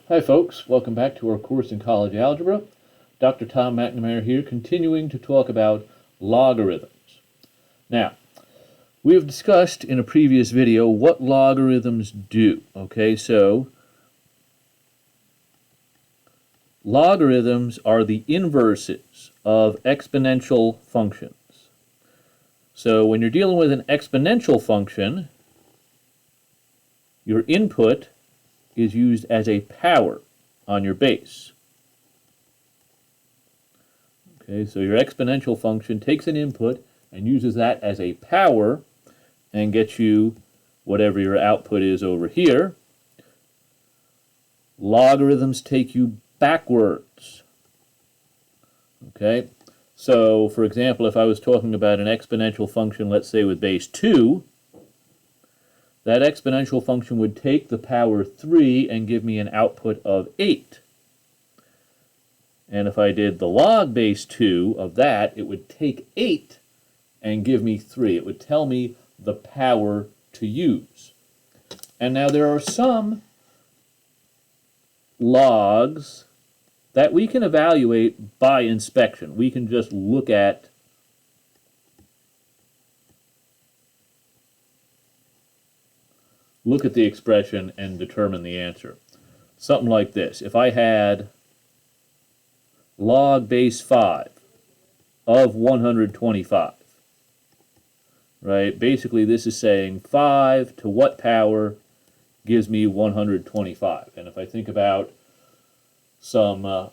Hi folks, welcome back to our course in college algebra. Dr. Tom McNamara here, continuing to talk about logarithms. Now, we have discussed in a previous video what logarithms do. Okay, so logarithms are the inverses of exponential functions. So when you're dealing with an exponential function, your input is used as a power on your base. Okay, so your exponential function takes an input and uses that as a power and gets you whatever your output is over here. Logarithms take you backwards. Okay, so for example, if I was talking about an exponential function, let's say with base 2, that exponential function would take the power 3 and give me an output of 8. And if I did the log base 2 of that, it would take 8 and give me 3. It would tell me the power to use. And now there are some logs that we can evaluate by inspection. We can just look at the expression and determine the answer. Something like this. If I had log base 5 of 125, right? Basically, this is saying 5 to what power gives me 125. And if I think about some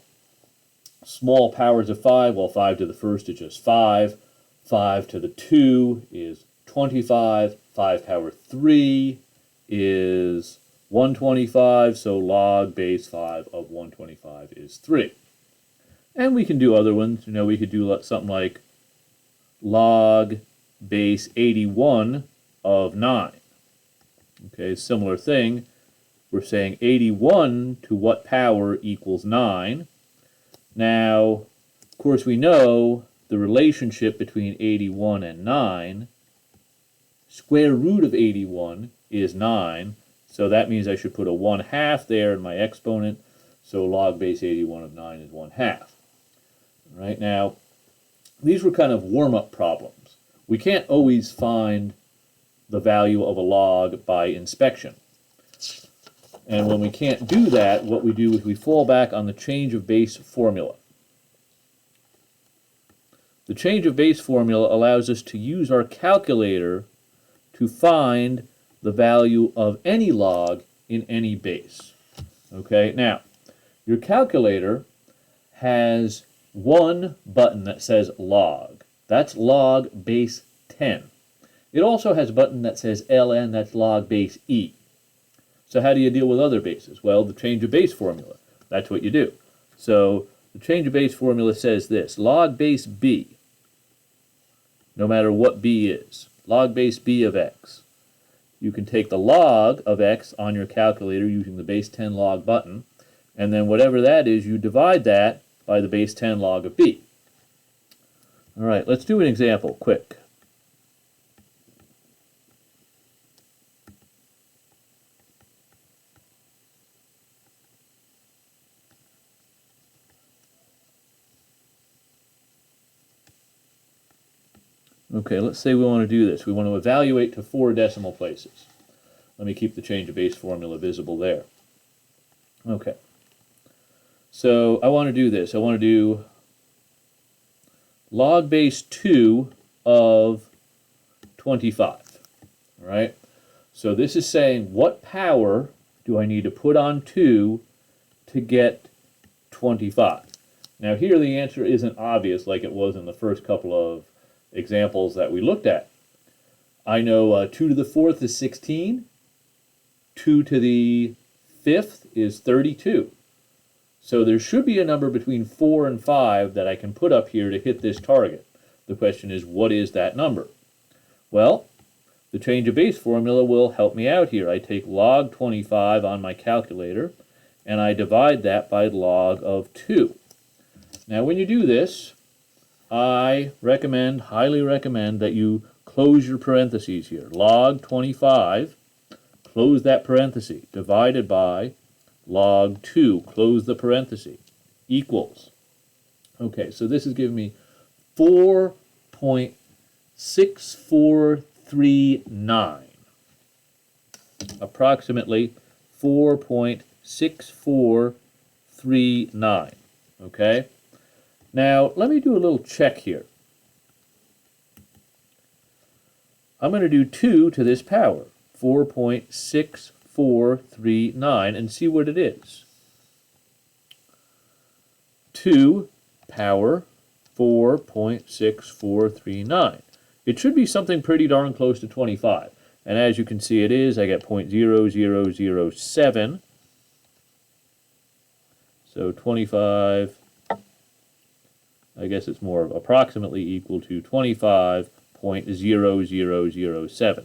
small powers of 5, well, 5 to the first is just 5. 5 to the 2 is 25. 5 power 3 is 125, so log base 5 of 125 is 3. And we can do other ones. We could do something like log base 81 of 9. Okay, similar thing. We're saying 81 to what power equals 9. Now, of course, we know the relationship between 81 and 9. Square root of 81 is 9, so that means I should put a 1/2 there in my exponent, so log base 81 of 9 is 1/2. Right now, these were kind of warm-up problems. We can't always find the value of a log by inspection. And when we can't do that, what we do is we fall back on the change of base formula. The change of base formula allows us to use our calculator to find the value of any log in any base. Okay, now, your calculator has one button that says log. That's log base 10. It also has a button that says ln, that's log base e. So how do you deal with other bases? Well, the change of base formula. That's what you do. So the change of base formula says this: log base b, no matter what b is, log base b of x. You can take the log of x on your calculator using the base 10 log button, and then whatever that is, you divide that by the base 10 log of b. All right, let's do an example, quick. Okay, let's say we want to do this. We want to evaluate to 4 decimal places. Let me keep the change of base formula visible there. Okay. So I want to do this. I want to do log base 2 of 25. All right? So this is saying what power do I need to put on 2 to get 25? Now here the answer isn't obvious like it was in the first couple of examples that we looked at. I know 2 to the 4th is 16. 2 to the 5th is 32. So there should be a number between 4 and 5 that I can put up here to hit this target. The question is, what is that number? Well, the change of base formula will help me out here. I take log 25 on my calculator, and I divide that by log of 2. Now when you do this, I highly recommend that you close your parentheses here. Log 25, close that parenthesis, divided by log 2, close the parenthesis, equals. Okay, so this is giving me 4.6439. Approximately 4.6439. Okay? Now, let me do a little check here. I'm going to do 2 to this power, 4.6439, and see what it is. 2 power 4.6439. It should be something pretty darn close to 25. And as you can see it is, I get 0.0007. So 25, I guess it's more of approximately equal to 25.0007.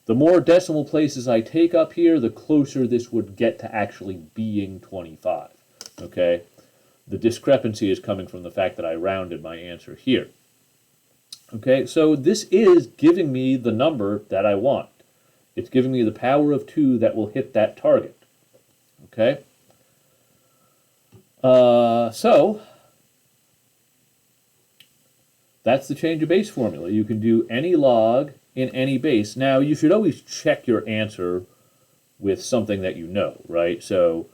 The more decimal places I take up here, the closer this would get to actually being 25. Okay? The discrepancy is coming from the fact that I rounded my answer here. Okay, so this is giving me the number that I want. It's giving me the power of 2 that will hit that target. Okay? So, that's the change of base formula. You can do any log in any base. Now, you should always check your answer with something that you know, right? So,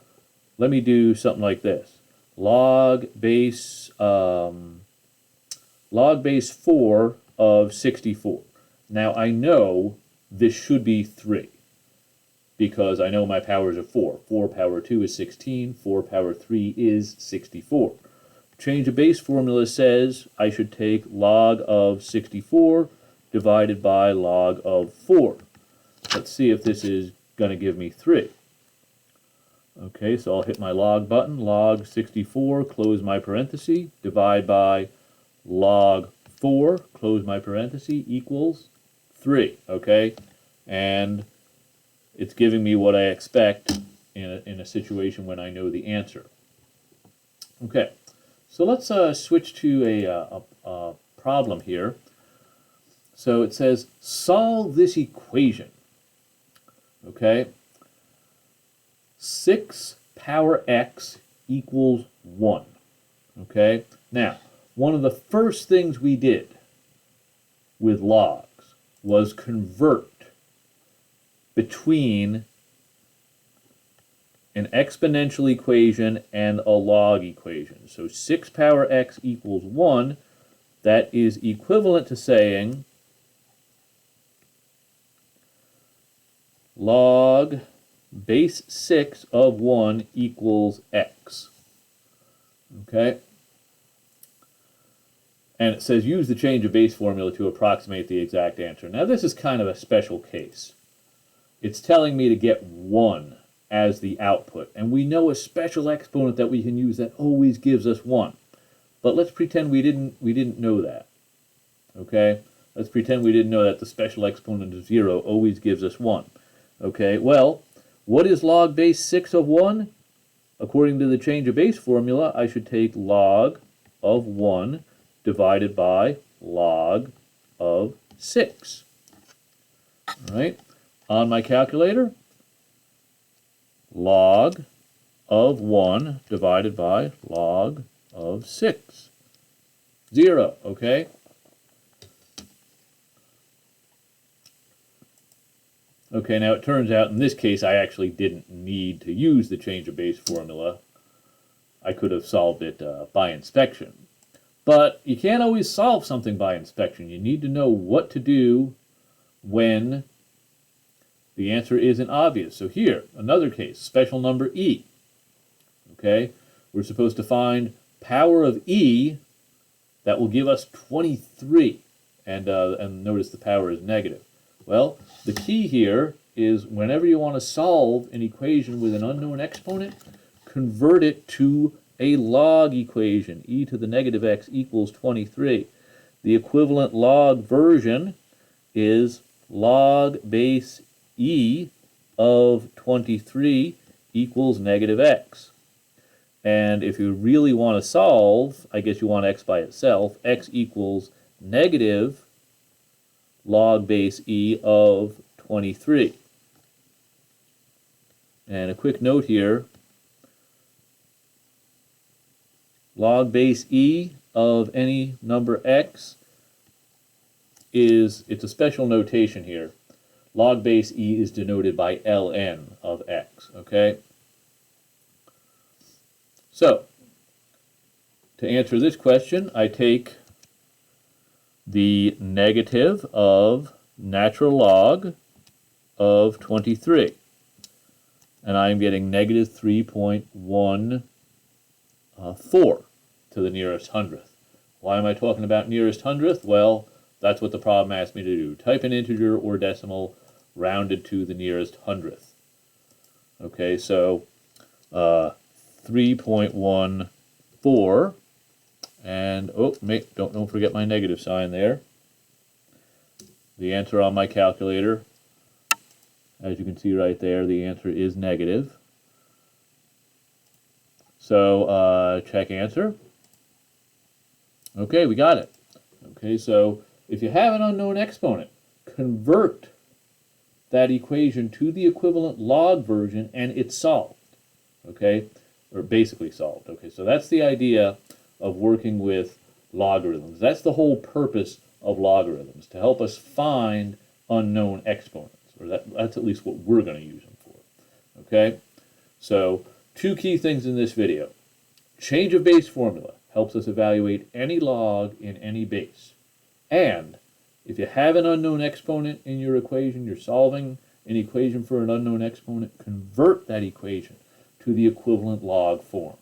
let me do something like this. Log base 4 of 64. Now, I know this should be 3 because I know my powers are 4. 4 power 2 is 16. 4 power 3 is 64. Change of base formula says I should take log of 64 divided by log of 4. Let's see if this is going to give me 3. Okay, so I'll hit my log button, log 64, close my parenthesis, divide by log 4, close my parenthesis, equals 3, okay? And it's giving me what I expect in a situation when I know the answer. Okay, so let's switch to a problem here. So it says, solve this equation, okay? 6 power x equals 1, okay? Now, one of the first things we did with logs was convert between an exponential equation and a log equation. So 6 power x equals 1, that is equivalent to saying log base 6 of 1 equals x. Okay? And it says use the change of base formula to approximate the exact answer. Now this is kind of a special case. It's telling me to get 1 as the output. And we know a special exponent that we can use that always gives us 1. But let's pretend we didn't know that. Okay? Let's pretend we didn't know that the special exponent of 0 always gives us 1. Okay? Well, what is log base 6 of 1? According to the change of base formula, I should take log of 1 divided by log of 6. All right? On my calculator, log of 1 divided by log of 6. 0, okay? Okay, now it turns out in this case I actually didn't need to use the change of base formula. I could have solved it by inspection. But you can't always solve something by inspection. You need to know what to do when the answer isn't obvious. So here, another case, special number e. Okay, we're supposed to find power of e that will give us 23. And notice the power is negative. Well, the key here is whenever you want to solve an equation with an unknown exponent, convert it to a log equation. E to the negative x equals 23. The equivalent log version is log base e of 23 equals negative x. And if you really want to solve, I guess you want x by itself, x equals negative log base e of 23. And a quick note here, log base e of any number x it's a special notation here. Log base e is denoted by ln of x, okay? So, to answer this question, I take the negative of natural log of 23. And I'm getting negative 3.14 to the nearest hundredth. Why am I talking about nearest hundredth? Well, that's what the problem asked me to do. Type an integer or decimal rounded to the nearest hundredth. Okay, so 3.14, and don't forget my negative sign there. The answer on my calculator, as you can see right there, the answer is negative. So check answer. Okay, we got it. Okay, so if you have an unknown exponent, convert that equation to the equivalent log version and it's solved. Okay, or basically solved. Okay, so that's the idea of working with logarithms. That's the whole purpose of logarithms, to help us find unknown exponents. Or that's at least what we're going to use them for. Okay, so two key things in this video. Change of base formula helps us evaluate any log in any base. And if you have an unknown exponent in your equation, you're solving an equation for an unknown exponent, convert that equation to the equivalent log form.